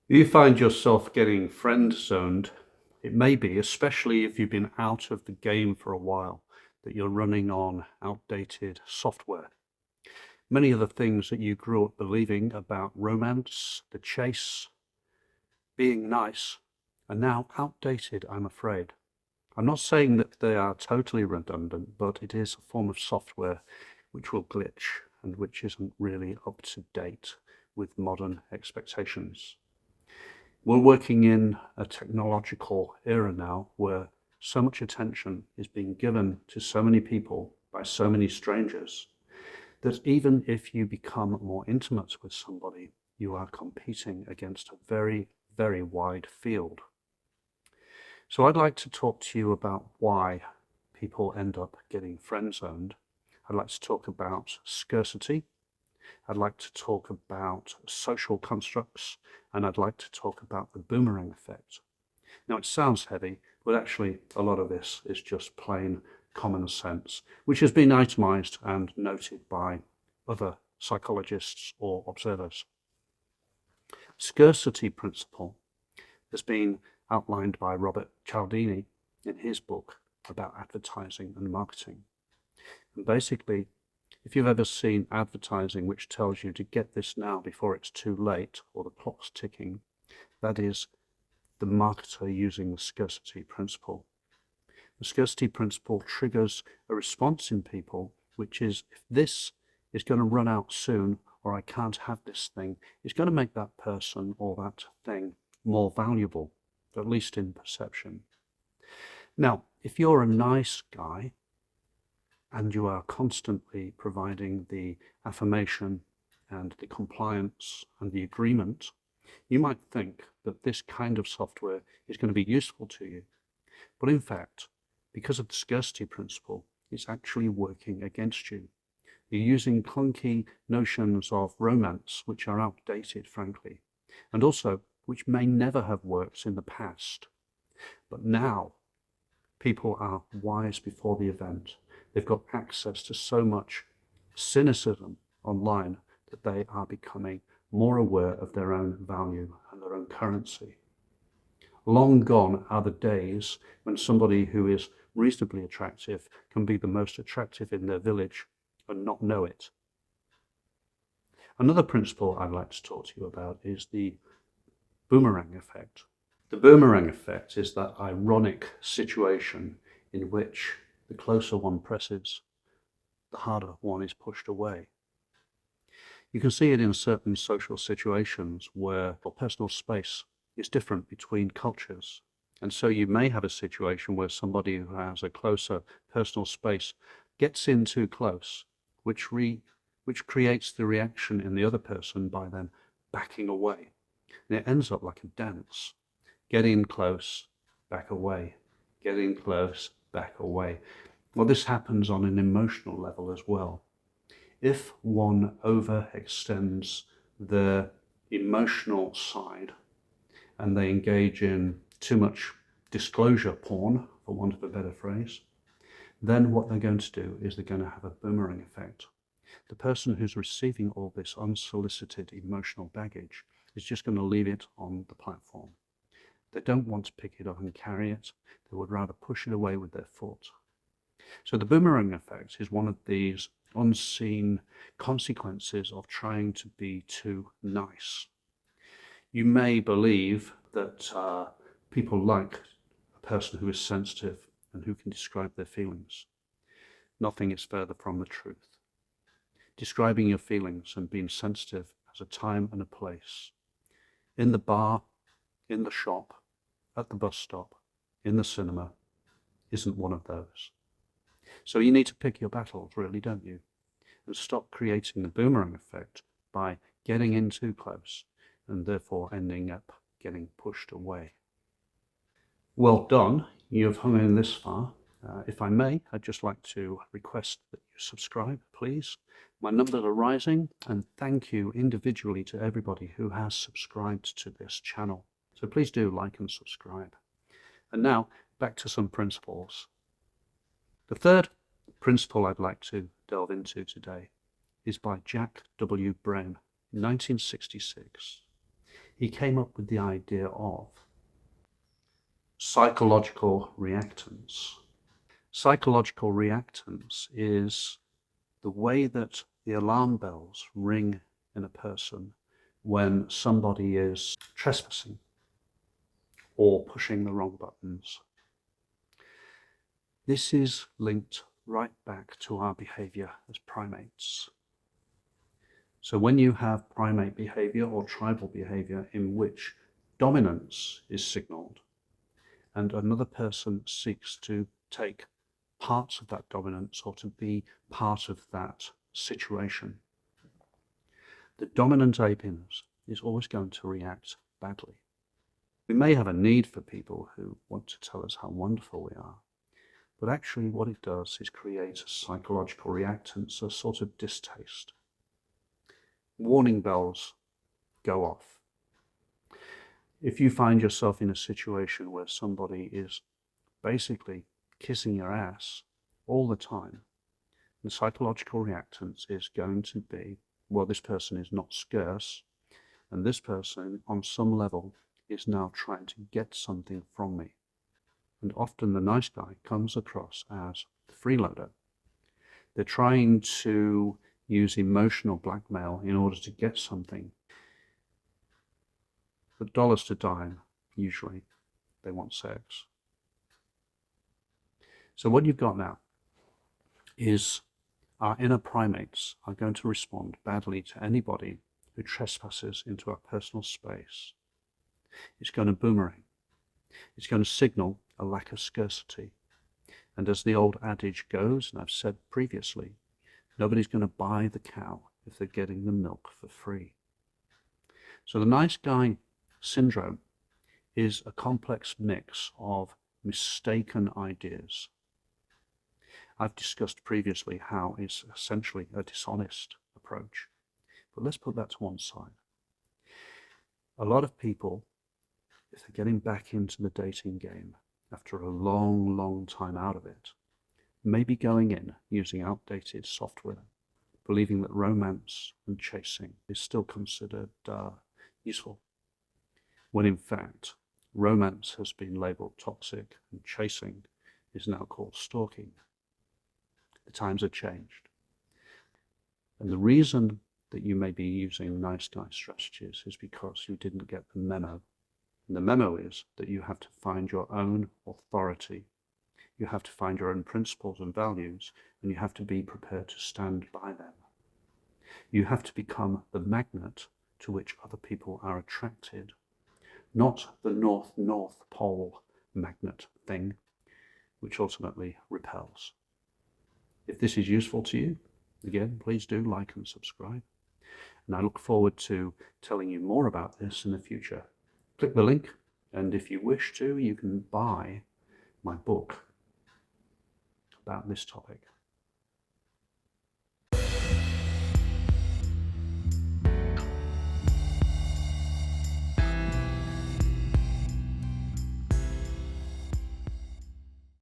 You find yourself getting friend zoned. It may be, especially if you've been out of the game for a while, that you're running on outdated software. Many of the things that you grew up believing about romance, the chase, being nice, are now outdated, I'm afraid. I'm not saying that they are totally redundant, but it is a form of software which will glitch and which isn't really up to date with modern expectations. We're working in a technological era now where so much attention is being given to so many people by so many strangers that even if you become more intimate with somebody, you are competing against a very, very wide field. So I'd like to talk to you about why people end up getting friend-zoned. I'd like to talk about scarcity. I'd like to talk about social constructs, and I'd like to talk about the boomerang effect. Now, it sounds heavy, but actually a lot of this is just plain common sense, which has been itemized and noted by other psychologists or observers. Scarcity principle has been outlined by Robert Cialdini in his book about advertising and marketing. And basically, if you've ever seen advertising which tells you to get this now before it's too late or the clock's ticking, that is the marketer using the scarcity principle. The scarcity principle triggers a response in people, which is, if this is going to run out soon or I can't have this thing, it's going to make that person or that thing more valuable, at least in perception. Now, if you're a nice guy and you are constantly providing the affirmation and the compliance and the agreement, you might think that this kind of software is going to be useful to you. But in fact, because of the scarcity principle, it's actually working against you. You're using clunky notions of romance, which are outdated, frankly, and also which may never have worked in the past. But now, people are wise before the event. They've got access to so much cynicism online that they are becoming more aware of their own value and their own currency. Long gone are the days when somebody who is reasonably attractive can be the most attractive in their village and not know it. Another principle I'd like to talk to you about is the boomerang effect. The boomerang effect is that ironic situation in which the closer one presses, the harder one is pushed away. You can see it in certain social situations where personal space is different between cultures. And so you may have a situation where somebody who has a closer personal space gets in too close, which creates the reaction in the other person by them backing away. And it ends up like a dance. Get in close, back away. Get in close, back away. Well, this happens on an emotional level as well. If one overextends their emotional side and they engage in too much disclosure porn, for want of a better phrase, then what they're going to do is they're going to have a boomerang effect. The person who's receiving all this unsolicited emotional baggage is just going to leave it on the platform. They don't want to pick it up and carry it. They would rather push it away with their foot. So the boomerang effect is one of these unseen consequences of trying to be too nice. You may believe that people like a person who is sensitive and who can describe their feelings. Nothing is further from the truth. Describing your feelings and being sensitive has a time and a place. In the bar, in the shop, at the bus stop, in the cinema, isn't one of those. So you need to pick your battles, really, don't you? And stop creating the boomerang effect by getting in too close and therefore ending up getting pushed away. Well done, you've hung in this far. If I may, I'd just like to request that you subscribe, please. My numbers are rising, and thank you individually to everybody who has subscribed to this channel. So please do like and subscribe. And now, back to some principles. The third principle I'd like to delve into today is by Jack Brehm in 1966. he came up with the idea of psychological reactance. Psychological reactance is the way that the alarm bells ring in a person when somebody is trespassing or pushing the wrong buttons. This is linked right back to our behavior as primates. So when you have primate behavior or tribal behavior in which dominance is signaled and another person seeks to take parts of that dominance or to be part of that situation, the dominant ape in us is always going to react badly. We may have a need for people who want to tell us how wonderful we are, but actually what it does is create a psychological reactance, a sort of distaste. Warning bells go off. If you find yourself in a situation where somebody is basically kissing your ass all the time, the psychological reactance is going to be, well, this person is not scarce, and this person on some level is now trying to get something from me. And often the nice guy comes across as the freeloader. They're trying to use emotional blackmail in order to get something. But dollars to dime, usually, they want sex. So what you've got now is our inner primates are going to respond badly to anybody who trespasses into our personal space. It's going to boomerang. It's going to signal a lack of scarcity. And as the old adage goes, and I've said previously, nobody's going to buy the cow if they're getting the milk for free. So the nice guy syndrome is a complex mix of mistaken ideas. I've discussed previously how it's essentially a dishonest approach, but let's put that to one side. A lot of people, if they're getting back into the dating game after a long, long time out of it, may be going in using outdated software, believing that romance and chasing is still considered useful, when in fact romance has been labelled toxic and chasing is now called stalking. The times have changed. And the reason that you may be using nice guy strategies is because you didn't get the memo. And the memo is that you have to find your own authority. You have to find your own principles and values, and you have to be prepared to stand by them. You have to become the magnet to which other people are attracted, not the North Pole magnet thing, which ultimately repels. If this is useful to you, again, please do like and subscribe. And I look forward to telling you more about this in the future. Click the link, and if you wish to, you can buy my book about this topic.